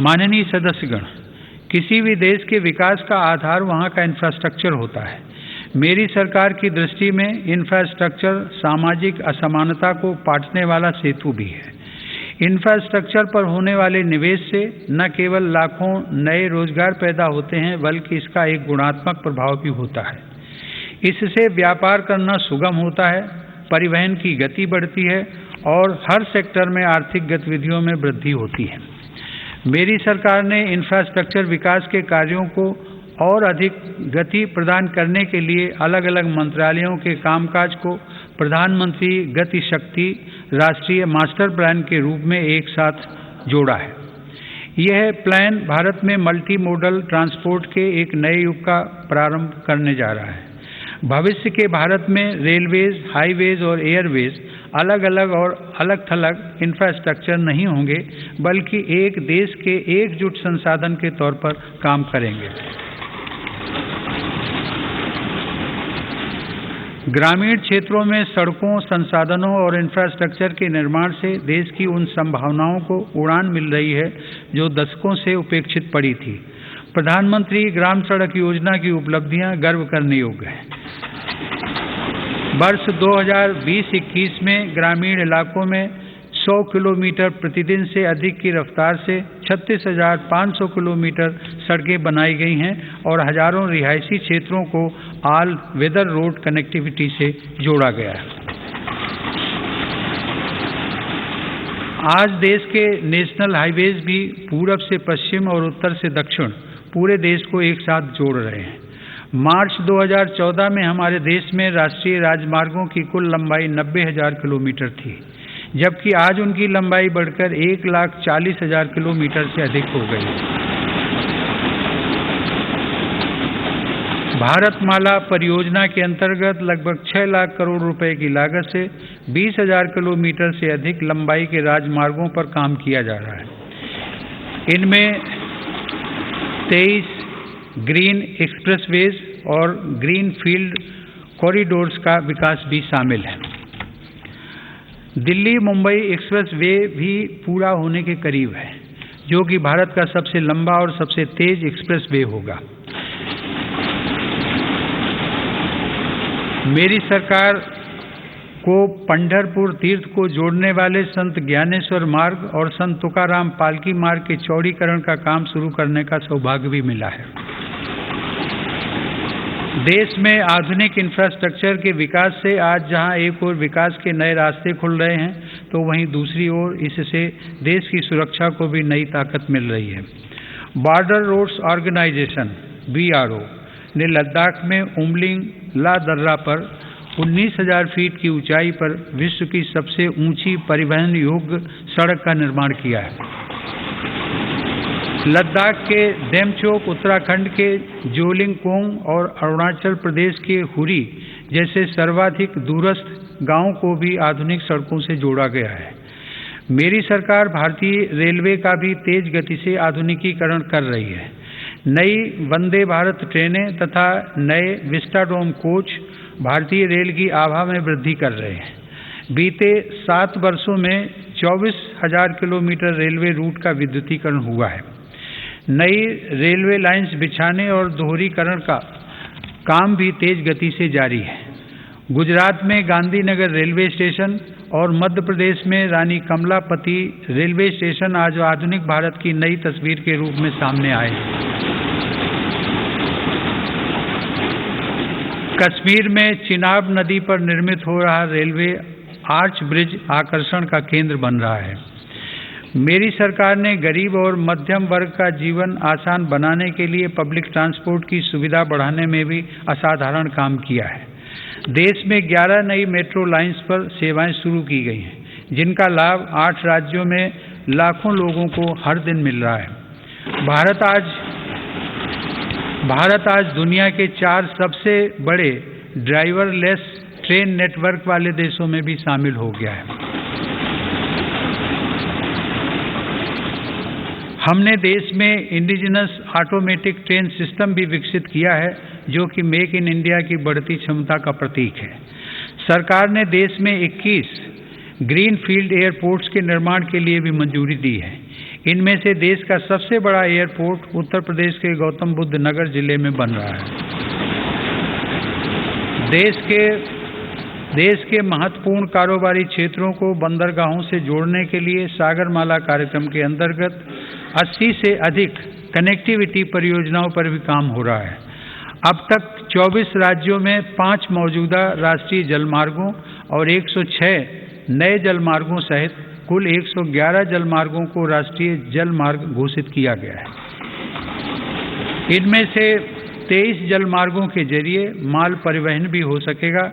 माननीय सदस्यगण, किसी भी देश के विकास का आधार वहाँ का इंफ्रास्ट्रक्चर होता है। मेरी सरकार की दृष्टि में इंफ्रास्ट्रक्चर सामाजिक असमानता को पाटने वाला सेतु भी है। इंफ्रास्ट्रक्चर पर होने वाले निवेश से न केवल लाखों नए रोजगार पैदा होते हैं बल्कि इसका एक गुणात्मक प्रभाव भी होता है। इससे व्यापार करना सुगम होता है, परिवहन की गति बढ़ती है और हर सेक्टर में आर्थिक गतिविधियों में वृद्धि होती है। मेरी सरकार ने इंफ्रास्ट्रक्चर विकास के कार्यों को और अधिक गति प्रदान करने के लिए अलग अलग मंत्रालयों के कामकाज को प्रधानमंत्री गति शक्ति राष्ट्रीय मास्टर प्लान के रूप में एक साथ जोड़ा है। यह प्लान भारत में मल्टी मोडल ट्रांसपोर्ट के एक नए युग का प्रारंभ करने जा रहा है। भविष्य के भारत में रेलवेज, हाईवेज और एयरवेज अलग अलग और अलग थलग इंफ्रास्ट्रक्चर नहीं होंगे बल्कि एक देश के एकजुट संसाधन के तौर पर काम करेंगे। ग्रामीण क्षेत्रों में सड़कों, संसाधनों और इंफ्रास्ट्रक्चर के निर्माण से देश की उन संभावनाओं को उड़ान मिल रही है जो दशकों से उपेक्षित पड़ी थी। प्रधानमंत्री ग्राम सड़क योजना की उपलब्धियां गर्व करने योग्य हैं। वर्ष 2020-21 में ग्रामीण इलाकों में 100 किलोमीटर प्रतिदिन से अधिक की रफ्तार से 36,500 किलोमीटर सड़कें बनाई गई हैं और हजारों रिहायशी क्षेत्रों को ऑल वेदर रोड कनेक्टिविटी से जोड़ा गया है। आज देश के नेशनल हाईवेज भी पूरब से पश्चिम और उत्तर से दक्षिण पूरे देश को एक साथ जोड़ रहे हैं। मार्च 2014 में हमारे देश में राष्ट्रीय राजमार्गों की कुल लंबाई 90,000 किलोमीटर थी, जबकि आज उनकी लंबाई बढ़कर 1,40,000 किलोमीटर से अधिक हो गई। भारतमाला परियोजना के अंतर्गत लगभग 6 लाख करोड़ रुपए की लागत से 20,000 किलोमीटर से अधिक लंबाई के राजमार्गों पर काम किया जा रहा है। इनमें 23 ग्रीन एक्सप्रेसवेज और ग्रीन फील्ड कॉरिडोर्स का विकास भी शामिल है। दिल्ली मुंबई एक्सप्रेस वे भी पूरा होने के करीब है, जो कि भारत का सबसे लंबा और सबसे तेज एक्सप्रेस वे होगा। मेरी सरकार को पंढरपुर तीर्थ को जोड़ने वाले संत ज्ञानेश्वर मार्ग और संत तुकाराम पालकी मार्ग के चौड़ीकरण का काम शुरू करने का सौभाग्य भी मिला है। देश में आधुनिक इंफ्रास्ट्रक्चर के विकास से आज जहां एक ओर विकास के नए रास्ते खुल रहे हैं, तो वहीं दूसरी ओर इससे देश की सुरक्षा को भी नई ताकत मिल रही है। बॉर्डर रोड्स ऑर्गेनाइजेशन (BRO) ने लद्दाख में उमलिंग ला दर्रा पर 19,000 फीट की ऊंचाई पर विश्व की सबसे ऊंची परिवहन योग्य सड़क का निर्माण किया है। लद्दाख के डेमचोक, उत्तराखंड के जोलिंगकोंग और अरुणाचल प्रदेश के हुरी जैसे सर्वाधिक दूरस्थ गांवों को भी आधुनिक सड़कों से जोड़ा गया है। मेरी सरकार भारतीय रेलवे का भी तेज गति से आधुनिकीकरण कर रही है। नई वंदे भारत ट्रेनें तथा नए विस्टाडोम कोच भारतीय रेल की आभा में वृद्धि कर रहे हैं। बीते 7 वर्षों में 24,000 किलोमीटर रेलवे रूट का विद्युतीकरण हुआ है। नई रेलवे लाइन्स बिछाने और दोहरीकरण का काम भी तेज गति से जारी है। गुजरात में गांधीनगर रेलवे स्टेशन और मध्य प्रदेश में रानी कमलापति रेलवे स्टेशन आज आधुनिक भारत की नई तस्वीर के रूप में सामने आए हैं। कश्मीर में चिनाब नदी पर निर्मित हो रहा रेलवे आर्च ब्रिज आकर्षण का केंद्र बन रहा है। मेरी सरकार ने गरीब और मध्यम वर्ग का जीवन आसान बनाने के लिए पब्लिक ट्रांसपोर्ट की सुविधा बढ़ाने में भी असाधारण काम किया है। देश में 11 नई मेट्रो लाइन्स पर सेवाएं शुरू की गई हैं, जिनका लाभ 8 राज्यों में लाखों लोगों को हर दिन मिल रहा है। भारत आज दुनिया के 4 सबसे बड़े ड्राइवरलेस ट्रेन नेटवर्क वाले देशों में भी शामिल हो गया है। हमने देश में इंडिजिनस ऑटोमेटिक ट्रेन सिस्टम भी विकसित किया है, जो कि मेक इन इंडिया की बढ़ती क्षमता का प्रतीक है। सरकार ने देश में 21 ग्रीन फील्ड एयरपोर्ट्स के निर्माण के लिए भी मंजूरी दी है। इनमें से देश का सबसे बड़ा एयरपोर्ट उत्तर प्रदेश के गौतम बुद्ध नगर जिले में बन रहा है। देश के महत्वपूर्ण कारोबारी क्षेत्रों को बंदरगाहों से जोड़ने के लिए सागरमाला कार्यक्रम के अंतर्गत 80 से अधिक कनेक्टिविटी परियोजनाओं पर भी काम हो रहा है। अब तक 24 राज्यों में 5 मौजूदा राष्ट्रीय जलमार्गों और 106 नए जलमार्गों सहित कुल 111 जलमार्गों को राष्ट्रीय जलमार्ग घोषित किया गया है। इनमें से 23 जलमार्गों के जरिए माल परिवहन भी हो सकेगा।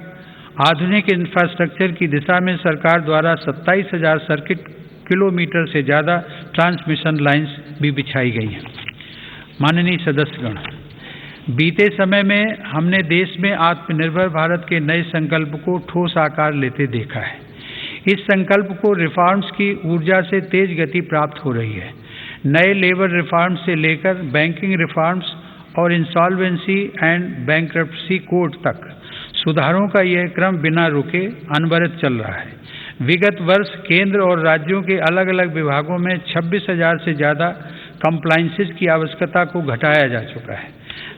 आधुनिक इंफ्रास्ट्रक्चर की दिशा में सरकार द्वारा 27,000 सर्किट किलोमीटर से ज़्यादा ट्रांसमिशन लाइन्स भी बिछाई गई हैं। माननीय सदस्यगण, बीते समय में हमने देश में आत्मनिर्भर भारत के नए संकल्प को ठोस आकार लेते देखा है। इस संकल्प को रिफॉर्म्स की ऊर्जा से तेज गति प्राप्त हो रही है। नए लेबर रिफॉर्म्स से लेकर बैंकिंग रिफॉर्म्स और इंसॉल्वेंसी एंड बैंक्रप्सी कोड तक सुधारों का यह क्रम बिना रुके अनवरत चल रहा है। विगत वर्ष केंद्र और राज्यों के अलग अलग विभागों में 26,000 से ज़्यादा कंप्लायंसेस की आवश्यकता को घटाया जा चुका है।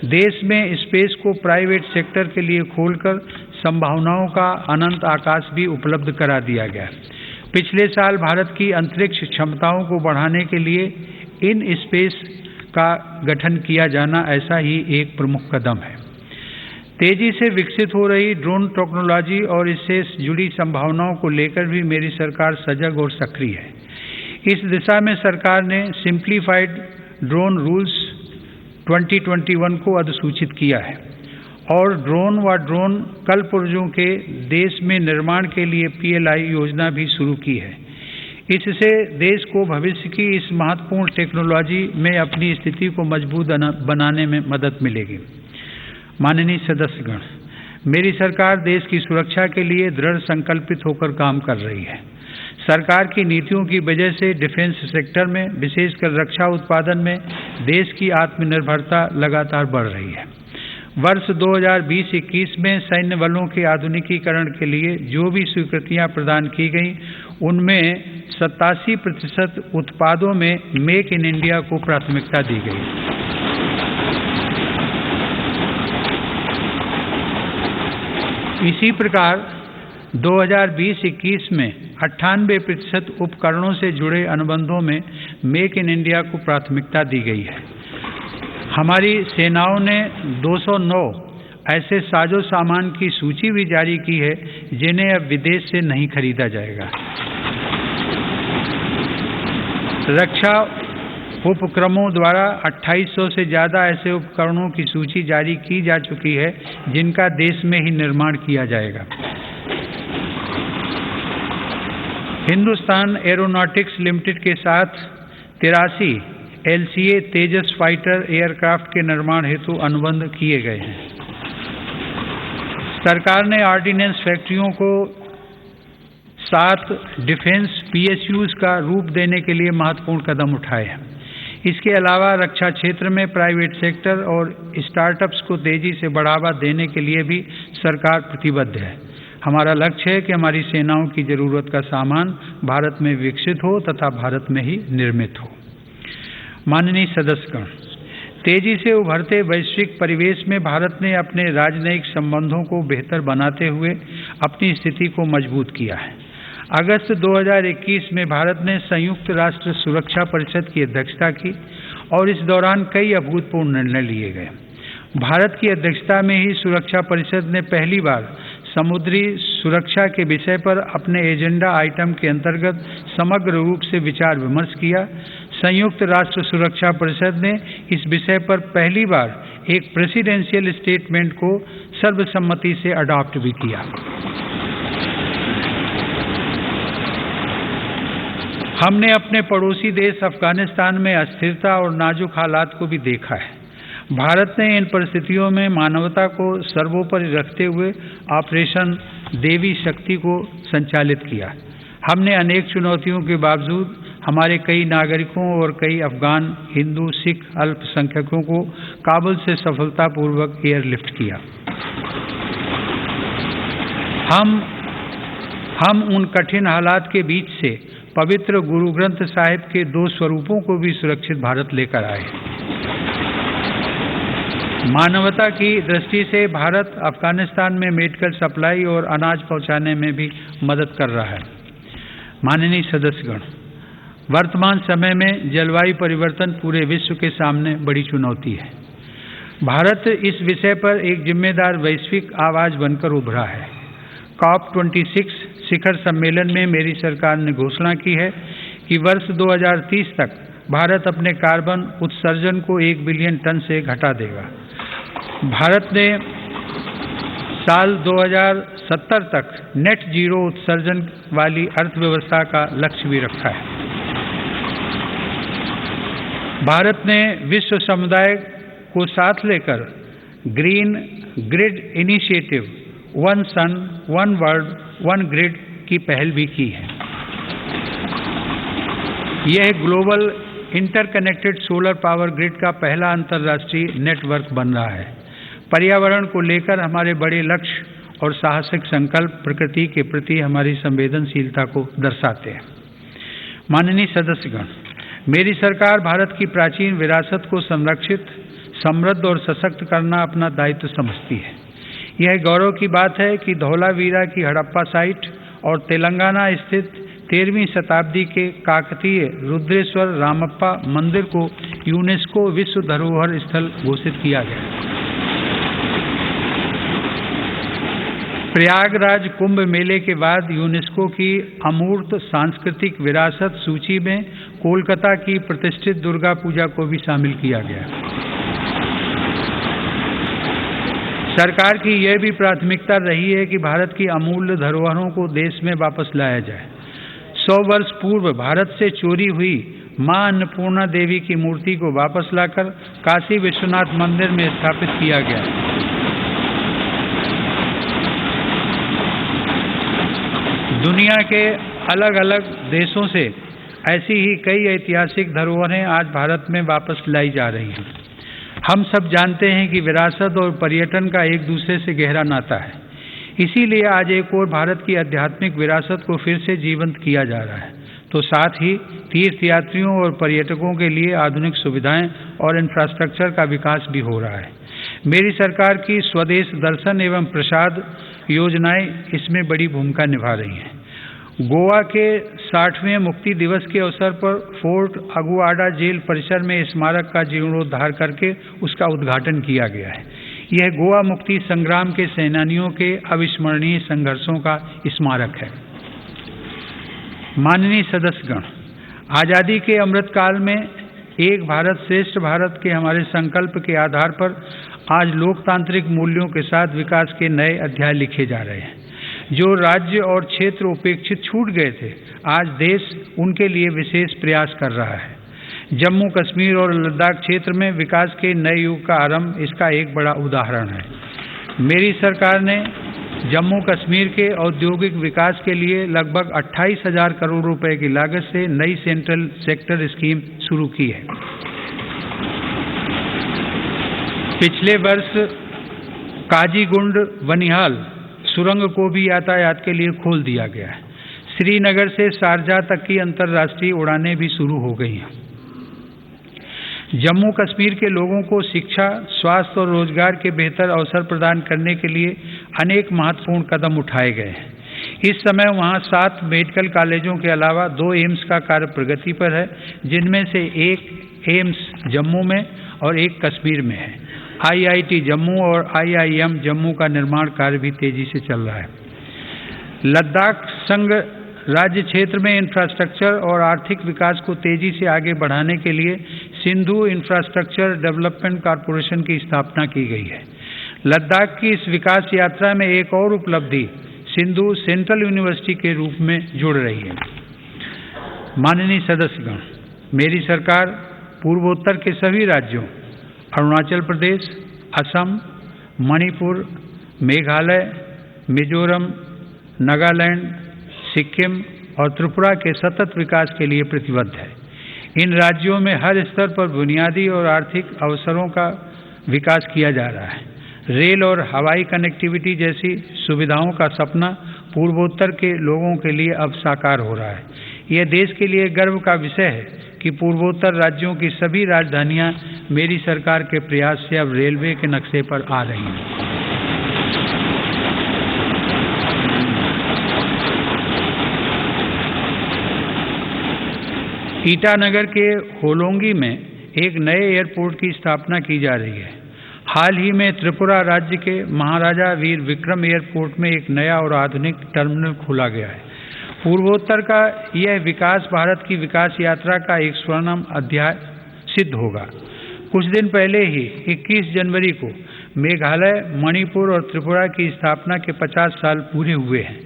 देश में स्पेस को प्राइवेट सेक्टर के लिए खोलकर संभावनाओं का अनंत आकाश भी उपलब्ध करा दिया गया। पिछले साल भारत की अंतरिक्ष क्षमताओं को बढ़ाने के लिए इन स्पेस का गठन किया जाना ऐसा ही एक प्रमुख कदम है। तेजी से विकसित हो रही ड्रोन टेक्नोलॉजी और इससे जुड़ी संभावनाओं को लेकर भी मेरी सरकार सजग और सक्रिय है। इस दिशा में सरकार ने सिंप्लीफाइड ड्रोन रूल्स 2021 को अधिसूचित किया है। और ड्रोन व ड्रोन कलपुर्जों के देश में निर्माण के लिए PLI योजना भी शुरू की है। इससे देश को भविष्य की इस महत्वपूर्ण टेक्नोलॉजी में अपनी स्थिति को मजबूत बनाने में मदद मिलेगी। माननीय सदस्यगण, मेरी सरकार देश की सुरक्षा के लिए दृढ़ संकल्पित होकर काम कर रही है। सरकार की नीतियों की वजह से डिफेंस सेक्टर में, विशेषकर रक्षा उत्पादन में देश की आत्मनिर्भरता लगातार बढ़ रही है। वर्ष 2020-21 में सैन्य बलों के आधुनिकीकरण के लिए जो भी स्वीकृतियां प्रदान की गईं, उनमें 87% उत्पादों में मेक इन इंडिया को प्राथमिकता दी गई। इसी प्रकार 2020-21 में 98% उपकरणों से जुड़े अनुबंधों में मेक इन इंडिया को प्राथमिकता दी गई है। हमारी सेनाओं ने 209 ऐसे साजो सामान की सूची भी जारी की है जिन्हें अब विदेश से नहीं खरीदा जाएगा। रक्षा उपक्रमों द्वारा 2800 से ज़्यादा ऐसे उपकरणों की सूची जारी की जा चुकी है जिनका देश में ही निर्माण किया जाएगा। हिंदुस्तान एरोनॉटिक्स लिमिटेड के साथ 83 LCA तेजस फाइटर एयरक्राफ्ट के निर्माण हेतु अनुबंध किए गए हैं। सरकार ने ऑर्डिनेंस फैक्ट्रियों को 7 डिफेंस PSUs का रूप देने के लिए महत्वपूर्ण कदम उठाए हैं। इसके अलावा रक्षा क्षेत्र में प्राइवेट सेक्टर और स्टार्टअप्स को तेजी से बढ़ावा देने के लिए भी सरकार प्रतिबद्ध है। हमारा लक्ष्य है कि हमारी सेनाओं की जरूरत का सामान भारत में विकसित हो तथा भारत में ही निर्मित हो। माननीय सदस्यगण, तेजी से उभरते वैश्विक परिवेश में भारत ने अपने राजनयिक संबंधों को बेहतर बनाते हुए अपनी स्थिति को मजबूत किया है। अगस्त 2021 में भारत ने संयुक्त राष्ट्र सुरक्षा परिषद की अध्यक्षता की और इस दौरान कई अभूतपूर्व निर्णय लिए गए। भारत की अध्यक्षता में ही सुरक्षा परिषद ने पहली बार समुद्री सुरक्षा के विषय पर अपने एजेंडा आइटम के अंतर्गत समग्र रूप से विचार विमर्श किया। संयुक्त राष्ट्र सुरक्षा परिषद ने इस विषय पर पहली बार एक प्रेसिडेंशियल स्टेटमेंट को सर्वसम्मति से अडॉप्ट भी किया। हमने अपने पड़ोसी देश अफगानिस्तान में अस्थिरता और नाजुक हालात को भी देखा है। भारत ने इन परिस्थितियों में मानवता को सर्वोपरि रखते हुए ऑपरेशन देवी शक्ति को संचालित किया। हमने अनेक चुनौतियों के बावजूद हमारे कई नागरिकों और कई अफगान हिंदू सिख अल्पसंख्यकों को काबुल से सफलतापूर्वक एयरलिफ्ट किया। हम उन कठिन हालात के बीच से पवित्र गुरु ग्रंथ साहिब के 2 स्वरूपों को भी सुरक्षित भारत लेकर आए। मानवता की दृष्टि से भारत अफगानिस्तान में मेडिकल सप्लाई और अनाज पहुंचाने में भी मदद कर रहा है। माननीय सदस्यगण, वर्तमान समय में जलवायु परिवर्तन पूरे विश्व के सामने बड़ी चुनौती है। भारत इस विषय पर एक जिम्मेदार वैश्विक आवाज बनकर उभरा है। COP26 शिखर सम्मेलन में मेरी सरकार ने घोषणा की है कि वर्ष 2030 तक भारत अपने कार्बन उत्सर्जन को 1 बिलियन टन से घटा देगा। भारत ने साल 2070 तक नेट जीरो उत्सर्जन वाली अर्थव्यवस्था का लक्ष्य भी रखा है। भारत ने विश्व समुदाय को साथ लेकर green grid initiative, one sun one world one grid की पहल भी की है। यह global interconnected solar power grid का पहला अंतर्राष्ट्रीय नेटवर्क बन रहा है। पर्यावरण को लेकर हमारे बड़े लक्ष्य और साहसिक संकल्प प्रकृति के प्रति हमारी संवेदनशीलता को दर्शाते हैं। माननीय सदस्यगण, मेरी सरकार भारत की प्राचीन विरासत को संरक्षित, समृद्ध और सशक्त करना अपना दायित्व समझती है। यह गौरव की बात है कि धौलावीरा की हड़प्पा साइट और तेलंगाना स्थित 13वीं शताब्दी के काकतीय रुद्रेश्वर रामप्पा मंदिर को यूनेस्को विश्व धरोहर स्थल घोषित किया गया। प्रयागराज कुंभ मेले के बाद यूनेस्को की अमूर्त सांस्कृतिक विरासत सूची में कोलकाता की प्रतिष्ठित दुर्गा पूजा को भी शामिल किया गया। सरकार की यह भी प्राथमिकता रही है कि भारत की अमूल्य धरोहरों को देश में वापस लाया जाए। 100 वर्ष पूर्व भारत से चोरी हुई मां अन्नपूर्णा देवी की मूर्ति को वापस लाकर काशी विश्वनाथ मंदिर में स्थापित किया गया। दुनिया के अलग अलग देशों से ऐसी ही कई ऐतिहासिक धरोहरें आज भारत में वापस लाई जा रही हैं। हम सब जानते हैं कि विरासत और पर्यटन का एक दूसरे से गहरा नाता है। इसीलिए आज एक और भारत की आध्यात्मिक विरासत को फिर से जीवंत किया जा रहा है, तो साथ ही तीर्थयात्रियों और पर्यटकों के लिए आधुनिक सुविधाएं और इंफ्रास्ट्रक्चर का विकास भी हो रहा है। मेरी सरकार की स्वदेश दर्शन एवं प्रसाद योजनाएं इसमें बड़ी भूमिका निभा रही हैं। गोवा के 60वें मुक्ति दिवस के अवसर पर फोर्ट अगुआडा जेल परिसर में स्मारक का जीर्णोद्धार करके उसका उद्घाटन किया गया है। यह गोवा मुक्ति संग्राम के सेनानियों के अविस्मरणीय संघर्षों का स्मारक है। माननीय सदस्यगण, आज़ादी के अमृतकाल में एक भारत श्रेष्ठ भारत के हमारे संकल्प के आधार पर आज लोकतांत्रिक मूल्यों के साथ विकास के नए अध्याय लिखे जा रहे हैं। जो राज्य और क्षेत्र उपेक्षित छूट गए थे, आज देश उनके लिए विशेष प्रयास कर रहा है। जम्मू कश्मीर और लद्दाख क्षेत्र में विकास के नए युग का आरंभ इसका एक बड़ा उदाहरण है। मेरी सरकार ने जम्मू कश्मीर के औद्योगिक विकास के लिए लगभग 28,000 करोड़ रुपए की लागत से नई सेंट्रल सेक्टर स्कीम शुरू की है। पिछले वर्ष काजीगुंड बनिहाल सुरंग को भी यातायात के लिए खोल दिया गया है। श्रीनगर से शारजाह तक की अंतर्राष्ट्रीय उड़ानें भी शुरू हो गई हैं। जम्मू कश्मीर के लोगों को शिक्षा, स्वास्थ्य और रोजगार के बेहतर अवसर प्रदान करने के लिए अनेक महत्वपूर्ण कदम उठाए गए हैं। इस समय वहां 7 मेडिकल कॉलेजों के अलावा 2 एम्स का कार्य प्रगति पर है, जिनमें से एक एम्स जम्मू में और एक कश्मीर में है। IIT जम्मू और IIM जम्मू का निर्माण कार्य भी तेजी से चल रहा है। लद्दाख संघ राज्य क्षेत्र में इंफ्रास्ट्रक्चर और आर्थिक विकास को तेजी से आगे बढ़ाने के लिए सिंधु इंफ्रास्ट्रक्चर डेवलपमेंट कॉरपोरेशन की स्थापना की गई है। लद्दाख की इस विकास यात्रा में एक और उपलब्धि सिंधु सेंट्रल यूनिवर्सिटी के रूप में जुड़ रही है। माननीय सदस्यगण, मेरी सरकार पूर्वोत्तर के सभी राज्यों अरुणाचल प्रदेश, असम, मणिपुर, मेघालय, मिजोरम, नागालैंड, सिक्किम और त्रिपुरा के सतत विकास के लिए प्रतिबद्ध है। इन राज्यों में हर स्तर पर बुनियादी और आर्थिक अवसरों का विकास किया जा रहा है। रेल और हवाई कनेक्टिविटी जैसी सुविधाओं का सपना पूर्वोत्तर के लोगों के लिए अब साकार हो रहा है। यह देश के लिए गर्व का विषय है कि पूर्वोत्तर राज्यों की सभी राजधानियां मेरी सरकार के प्रयास से अब रेलवे के नक्शे पर आ रही हैं। ईटानगर के होलोंगी में एक नए एयरपोर्ट की स्थापना की जा रही है। हाल ही में त्रिपुरा राज्य के महाराजा वीर विक्रम एयरपोर्ट में एक नया और आधुनिक टर्मिनल खोला गया है। पूर्वोत्तर का यह विकास भारत की विकास यात्रा का एक स्वर्णिम अध्याय सिद्ध होगा। कुछ दिन पहले ही 21 जनवरी को मेघालय, मणिपुर और त्रिपुरा की स्थापना के 50 साल पूरे हुए हैं।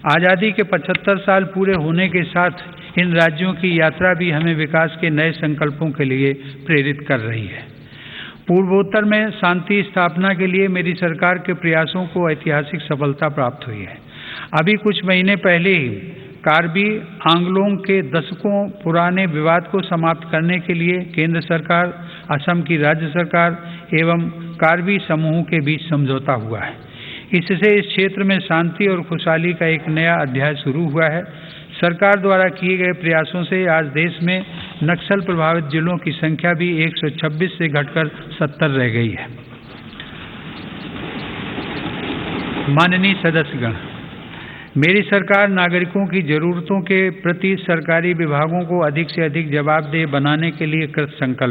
आज़ादी के 75 साल पूरे होने के साथ इन राज्यों की यात्रा भी हमें विकास के नए संकल्पों के लिए प्रेरित कर रही है। पूर्वोत्तर में शांति स्थापना के लिए मेरी सरकार के प्रयासों को ऐतिहासिक सफलता प्राप्त हुई है। अभी कुछ महीने पहले ही कार्बी आंगलोंग के दशकों पुराने विवाद को समाप्त करने के लिए केंद्र सरकार, असम की राज्य सरकार एवं कार्बी समूह के बीच समझौता हुआ है। इससे इस क्षेत्र में शांति और खुशहाली का एक नया अध्याय शुरू हुआ है। सरकार द्वारा किए गए प्रयासों से आज देश में नक्सल प्रभावित जिलों की संख्या भी 126 से घटकर 70 रह गई है। माननीय सदस्यगण, मेरी सरकार नागरिकों की जरूरतों के प्रति सरकारी विभागों को अधिक से अधिक जवाबदेह बनाने के लिए कृत संकल्प